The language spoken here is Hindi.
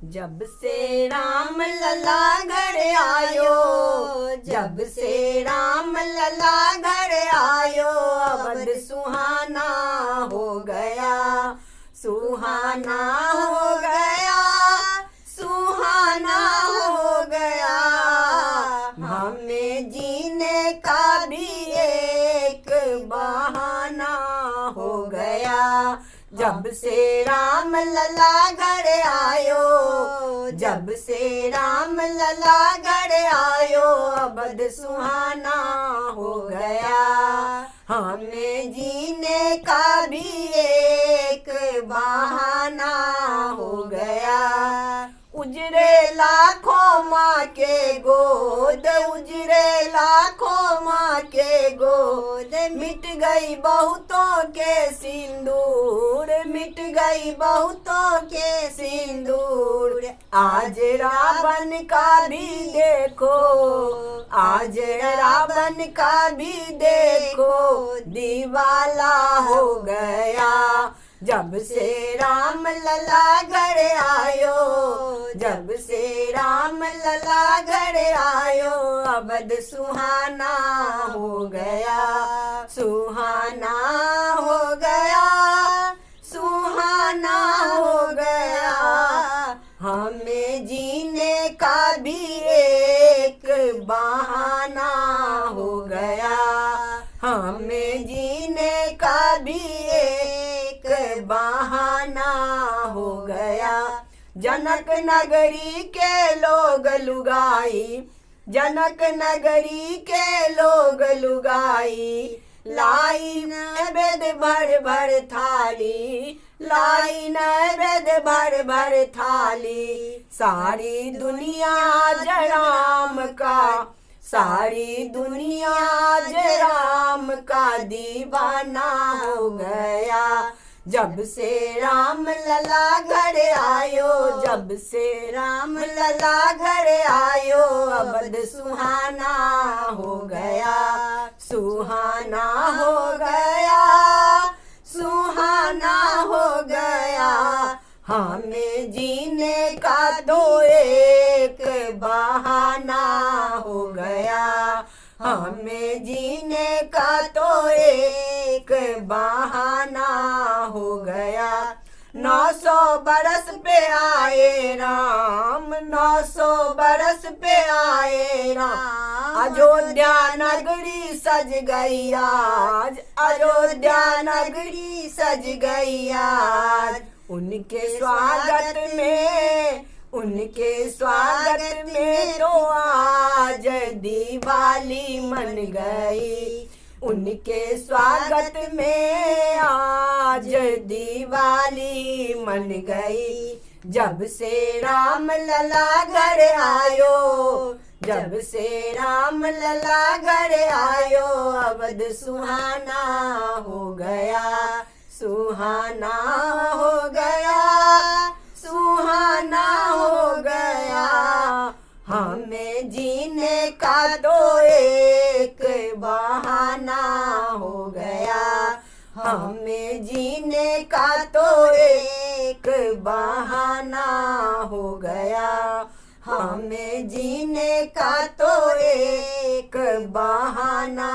जब से राम लला घर आयो, जब से राम लला घर आयो, अवध सुहाना हो गया, सुहाना हो गया, सुहाना हो गया। हमें जीने का भी एक बहाना हो गया। जब से राम लला घर आयो, जब से राम लला घर आयो, अवध सुहाना हो गया। हमें जीने का भी एक बहाना हो गया। उजरे लाखों माँ के गोद, उजरे लाखों माँ के गोद, मिट गई बहुतों के सिंदूर, मिट गई बहुतों के सिंदूर। आज रावण का भी देखो, आज रावण का भी देखो, दीवाला हो गया। जब से राम लला घर आयो, जब से राम लला घर आयो, अवध सुहाना हो गया, सुहाना हो गया, सुहाना हो गया। हमें जीने का भी एक बहाना हो गया, हमें जीने का भी एक बहाना हो गया। जनक नगरी के लोग लुगाई, जनक नगरी के लोग लुगाई, लाई नैवेद्य भर भर थाली, लाई नैवेद्य भर भर थाली। सारी दुनिया राम का, सारी दुनिया राम का दीवाना हो गया। जब से राम लला घर आयो, जब से राम लला घर आयो, अवध सुहाना हो गया, सुहाना हो गया, सुहाना हो गया। हमें जीने का तो एक बहाना हो गया, हमें जीने का तो एक बहाना हो गया। 900 बरस पे आए राम, 900 बरस पे आए राम। अयोध्या नगरी सज गई आज, अयोध्या नगरी सज गई आज। उनके स्वागत में, उनके स्वागत में तो आज दिवाली मन गई, उनके स्वागत में आज दिवाली मन गई। जब से राम लला घर आयो, जब से राम लला घर आयो, अवध सुहाना हो गया, सुहाना हो गया, सुहाना हो गया। हमें जीने का तो एक बहाना हो गया, हमें जीने का तो एक बहाना हो गया, हमें जीने का तो एक बहाना